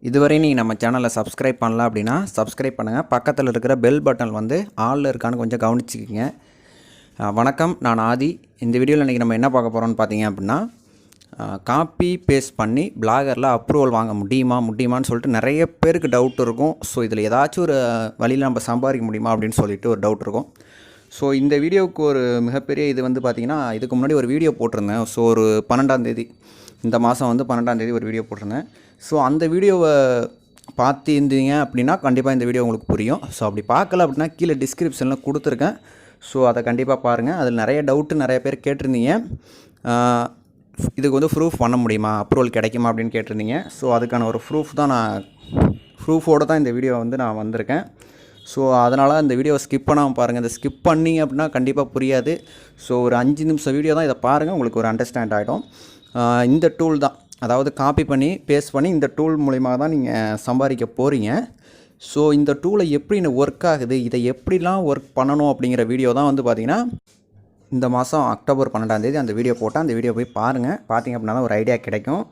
இதுவரை நீங்கள் நம்ம சேனலை சப்ஸ்கிரைப் பண்ணல அப்படின்னா சப்ஸ்கிரைப் பண்ணுங்கள். பக்கத்தில் இருக்கிற பெல் பட்டன் வந்து ஆலில் இருக்கான்னு கொஞ்சம் கவனிச்சிக்கிங்க. வணக்கம், நான் ஆதி. இந்த வீடியோவில் இன்றைக்கி நம்ம என்ன பார்க்க போகிறோம்னு பார்த்தீங்க அப்படின்னா, காப்பி பேஸ்ட் பண்ணி பிளாகரில் அப்ரூவல் வாங்க முடியுமான்னு சொல்லிட்டு நிறைய பேருக்கு டவுட் இருக்கும். ஸோ இதில் ஏதாச்சும் ஒரு வழியில் நம்ம சம்பாதிக்க முடியுமா அப்படின்னு சொல்லிட்டு ஒரு டவுட் இருக்கும். ஸோ இந்த வீடியோவுக்கு ஒரு மிகப்பெரிய இது வந்து பார்த்திங்கன்னா, இதுக்கு முன்னாடி ஒரு வீடியோ போட்டிருந்தேன். ஸோ ஒரு 12ஆம் தேதி, இந்த மாதம் வந்து 12ஆம் தேதி ஒரு வீடியோ போட்டிருந்தேன். ஸோ அந்த வீடியோவை பார்த்துருந்தீங்க அப்படின்னா கண்டிப்பாக இந்த வீடியோ உங்களுக்கு புரியும். ஸோ அப்படி பார்க்கல அப்படின்னா கீழே டிஸ்கிரிப்ஷனில் கொடுத்துருக்கேன். ஸோ அதை கண்டிப்பாக பாருங்கள். அதில் நிறைய டவுட்டு நிறைய பேர் கேட்டிருந்தீங்க. இதுக்கு வந்து ப்ரூஃப் பண்ண முடியுமா, அப்ரூவல் கிடைக்குமா அப்படின்னு கேட்டிருந்தீங்க. ஸோ அதுக்கான ஒரு ப்ரூஃபோடு தான் இந்த வீடியோ வந்து நான் வந்திருக்கேன். ஸோ அதனால் இந்த வீடியோவை ஸ்கிப் பண்ணாமல் பாருங்கள். இதை ஸ்கிப் பண்ணிங்க அப்படின்னா கண்டிப்பாக புரியாது. ஸோ ஒரு 5 நிமிஷம் வீடியோ தான், இதை பாருங்கள், உங்களுக்கு ஒரு அண்டர்ஸ்டாண்ட் ஆகிடும். இந்த டூல் தான், அதாவது காப்பி பண்ணி பேஸ்ட் பண்ணி இந்த டூல் மூலிமா தான் நீங்கள் சம்பாதிக்க போகிறீங்க. ஸோ இந்த டூலை எப்படி ஒர்க் ஆகுது, இதை எப்படிலாம் ஒர்க் பண்ணணும் அப்படிங்கிற வீடியோ தான் வந்து பார்த்திங்கன்னா இந்த மாதம் அக்டோபர் 12ஆம் தேதி அந்த வீடியோ போட்டால் அந்த வீடியோ போய் பாருங்கள். பார்த்திங்க அப்படின்னா தான் ஒரு ஐடியா கிடைக்கும்.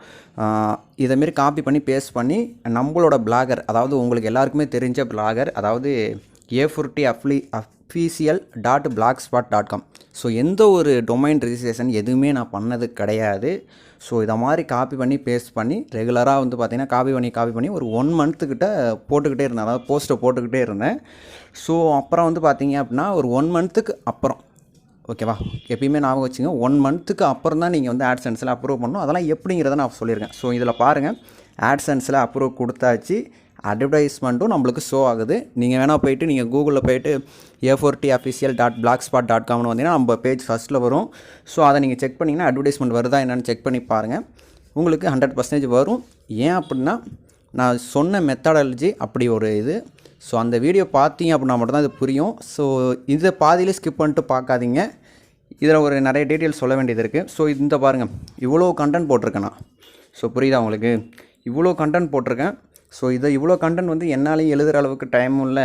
இதேமாரி காப்பி பண்ணி பேஸ்ட் பண்ணி நம்மளோட பிளாகர், அதாவது உங்களுக்கு எல்லாருக்குமே தெரிஞ்ச பிளாகர், அதாவது a40official.blogspot.com. ஸோ எந்த ஒரு டொமைன் ரெஜிஸ்ட்ரேஷன் எதுவுமே நான் பண்ணது கிடையாது. ஸோ இதை மாதிரி காப்பி பண்ணி பேஸ்ட் பண்ணி ரெகுலராக வந்து பார்த்திங்கன்னா காப்பி பண்ணி ஒரு 1 மந்த்துக்கிட்ட போட்டுக்கிட்டே இருந்தேன். அதாவது போஸ்ட்டை போட்டுக்கிட்டே இருந்தேன். ஸோ அப்புறம் வந்து பார்த்திங்க அப்படின்னா ஒரு 1 மந்த்துக்கு அப்புறம், ஓகேவா, எப்பயுமே ஞாபகம் வச்சுங்க, 1 மந்த்துக்கு அப்புறம் தான் நீங்கள் வந்து ஆட்சென்ஸில் அப்ரூவ் பண்ணணும். அதெல்லாம் எப்படிங்கிறத நான் சொல்லியிருக்கேன். ஸோ இதில் பாருங்கள், ஆட்சென்ஸில் அப்ரூவ் கொடுத்தாச்சு, அட்வர்டைஸ்மெண்ட்டும் நம்மளுக்கு ஷோ ஆகுது. நீங்கள் வேணால் போய்ட்டு நீங்கள் கூகுளில் போய்ட்டு a40official.blogspot.comனு வந்தீங்கன்னா நம்ம பேஜ் ஃபஸ்ட்டில் வரும். ஸோ அதை நீங்கள் செக் பண்ணிங்கன்னா அட்வர்டைஸ்மெண்ட் வருதா என்னென்னு செக் பண்ணி பாருங்கள். உங்களுக்கு 100% வரும். ஏன் அப்படின்னா நான் சொன்ன மெத்தடாலஜி அப்படி ஒரு இது. ஸோ அந்த வீடியோ பார்த்தீங்க அப்படின்னா மட்டும்தான் இது புரியும். ஸோ இதை பாதியிலே ஸ்கிப் பண்ணிட்டு பார்க்காதீங்க. இதில் ஒரு நிறைய டீட்டெயில்ஸ் சொல்ல வேண்டியது இருக்குது. ஸோ இந்த பாருங்கள், இவ்வளோ கண்டென்ட் போட்டிருக்கேன் நான். ஸோ புரியுதா உங்களுக்கு, இவ்வளோ கண்டென்ட் போட்டிருக்கேன். ஸோ இவ்வளோ கண்டென்ட் வந்து என்னாலையும் எழுதுகிற அளவுக்கு டைமும் இல்லை,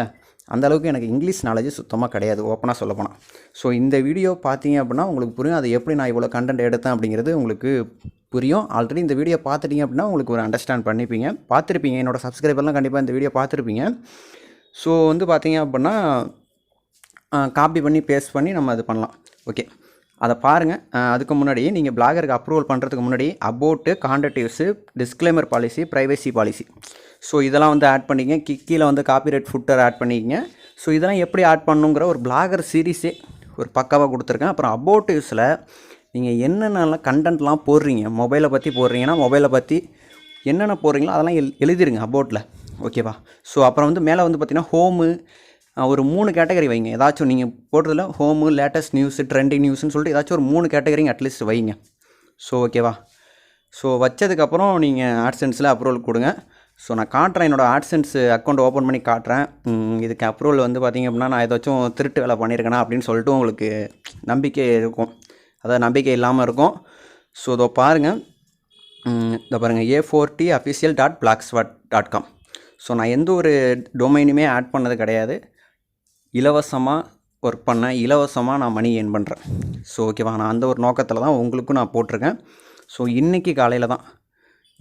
அந்தளவுக்கு எனக்கு இங்கிலீஷ் நாலேஜ் சுத்தமாக கிடையாது, ஓப்பனாக சொல்ல போனால். ஸோ இந்த வீடியோ பார்த்தீங்க அப்படின்னா உங்களுக்கு புரியும், அது எப்படி நான் இவ்வளோ கண்டென்ட் எடுத்தேன் அப்படிங்கிறது உங்களுக்கு புரியும். ஆல்ரெடி இந்த வீடியோ பார்த்துட்டிங்க அப்படின்னா உங்களுக்கு ஒரு அண்டர்ஸ்டாண்ட் பார்த்துருப்பீங்க. என்னோடய சப்ஸ்கிரைபர்லாம் கண்டிப்பாக இந்த வீடியோ பார்த்துருப்பீங்க. ஸோ வந்து பார்த்திங்க அப்படின்னா காப்பி பண்ணி பேஸ்ட் பண்ணி நம்ம அது பண்ணலாம். ஓகே, அதை பாருங்கள். அதுக்கு முன்னாடி நீங்கள் பிளாகருக்கு அப்ரூவல் பண்ணுறதுக்கு முன்னாடி about, contact us, disclaimer policy, privacy policy, so இதெல்லாம் வந்து ஆட் பண்ணிங்க. கீழே வந்து காப்பிரைட் ஃபுட்டர் ஆட் பண்ணிக்கிங்க. ஸோ இதெல்லாம் எப்படி ஆட் பண்ணுங்கிற ஒரு பிளாகர் சீரீஸே ஒரு பக்காவாக கொடுத்துருக்கேன். அப்புறம் அபோட்டிவ்ஸில் நீங்கள் என்னென்ன கண்டென்ட்லாம் போடுறீங்க, மொபைலை பற்றி போடுறீங்கன்னா மொபைலை பற்றி என்னென்ன போடுறீங்களோ அதெல்லாம் எழுதிருங்க அபோட்டில், ஓகேவா. ஸோ அப்புறம் வந்து மேலே வந்து பார்த்திங்கன்னா ஹோமு, ஒரு 3 கேட்டகரி வைங்க. ஏதாச்சும் நீங்கள் போடுறதுல ஹோமு, லேட்டஸ்ட் நியூஸு, ட்ரெண்டிங் நியூஸ்னு சொல்லிட்டு ஏதாச்சும் ஒரு 3 கேட்டகரிங்க அட்லீஸ்ட் வைங்க. ஸோ ஓகேவா. ஸோ வச்சதுக்கப்புறம் நீங்கள் ஆட்சென்ஸில் அப்ரூவல் கொடுங்க. ஸோ நான் காட்டுறேன், என்னோடய ஆட்சென்ஸ் அக்கௌண்ட் ஓப்பன் பண்ணி காட்டுறேன். இதுக்கு அப்ரூவல் வந்து பார்த்திங்க அப்படின்னா நான் ஏதாச்சும் திருட்டு வேலை பண்ணியிருக்கேனா அப்படின்னு சொல்லிட்டு உங்களுக்கு நம்பிக்கை இருக்கும், அதாவது நம்பிக்கை இல்லாமல் இருக்கும். ஸோ இதோ பாருங்கள், இதை பாருங்கள், a40official.blogspot.com. ஸோ நான் எந்த ஒரு டொமைனுமே ஆட் பண்ணது கிடையாது. இலவசமாக ஒர்க் பண்ணேன், இலவசமாக நான் மணி ஏர்ன் பண்ணுறேன். ஸோ ஓகேவா, நான் அந்த ஒரு நோக்கத்தில் தான் உங்களுக்கும் நான் போட்டிருக்கேன். ஸோ இன்றைக்கி காலையில் தான்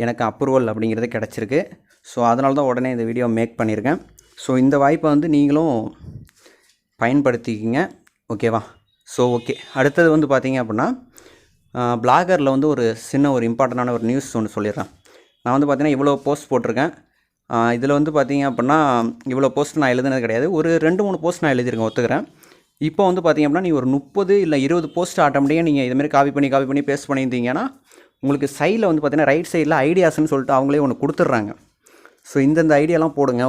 எனக்கு அப்ரூவல் அப்படிங்கிறது கிடச்சிருக்கு. ஸோ அதனால தான் உடனே இந்த வீடியோ மேக் பண்ணியிருக்கேன். ஸோ இந்த வாய்ப்பை வந்து நீங்களும் பயன்படுத்திக்கிங்க, ஓகேவா. ஸோ ஓகே, அடுத்தது வந்து பார்த்திங்க அப்படின்னா பிளாகரில் வந்து ஒரு சின்ன ஒரு இம்பார்ட்டண்டான ஒரு நியூஸ் ஒன்று சொல்லிடுறேன். நான் வந்து பார்த்திங்கன்னா இவ்வளோ போஸ்ட் போட்டிருக்கேன். இதில் வந்து பார்த்திங்க அப்படின்னா இவ்வளோ போஸ்ட் நான் எழுதுனது கிடையாது. ஒரு 2-3 போஸ்ட் நான் எழுதியிருக்கேன், ஒத்துக்கிறேன். இப்போ வந்து பார்த்திங்க அப்படின்னா நீங்கள் ஒரு 30 இல்லை 20 போஸ்ட் ஆட்டோமேட்டிக்காக நீங்கள் இதுமாதிரி காப்பி பண்ணி பேஸ்ட் பண்ணியிருந்தீங்கன்னா உங்களுக்கு சைடில் வந்து பார்த்திங்கன்னா ரைட் சைடில் ஐடியாஸ்ன்னு சொல்லிட்டு அவங்களே ஒன்று கொடுத்துட்றாங்க. ஸோ இந்தந்த ஐடியாலாம் போடுங்க,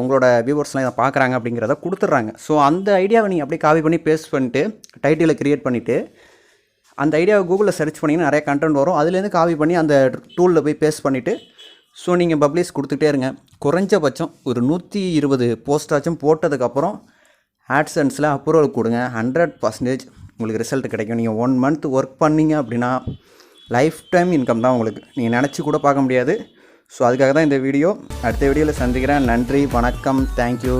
உங்களோட வியூவர்ஸ்லாம் இதை பார்க்குறாங்க அப்படிங்கிறத கொடுத்துட்றாங்க. ஸோ அந்த ஐடியாவை நீங்கள் அப்படியே காப்பி பண்ணி பேஸ்ட் பண்ணிட்டு டைட்டிலை க்ரியேட் பண்ணிவிட்டு அந்த ஐடியாவை கூகுளில் சர்ச் பண்ணிங்கன்னா நிறைய கண்டென்ட் வரும். அதுலேருந்து காப்பி பண்ணி அந்த டூலில் போய் பேஸ்ட் பண்ணிவிட்டு ஸோ நீங்கள் பப்ளிஷ் கொடுத்துட்டே இருங்க. குறைஞ்சபட்சம் ஒரு 120 போஸ்ட்டாச்சும் போட்டதுக்கப்புறம் ஆட்சென்ஸில் அப்ரூவல் கொடுங்க. 100% உங்களுக்கு ரிசல்ட் கிடைக்கும். நீங்கள் 1 மந்த் ஒர்க் பண்ணிங்க அப்படின்னா லைஃப் டைம் இன்கம் தான் உங்களுக்கு, நீங்கள் நினச்சி கூட பார்க்க முடியாது. ஸோ அதுக்காக தான் இந்த வீடியோ. அடுத்த வீடியோவில் சந்திக்கிறேன். நன்றி, வணக்கம், தேங்க்யூ.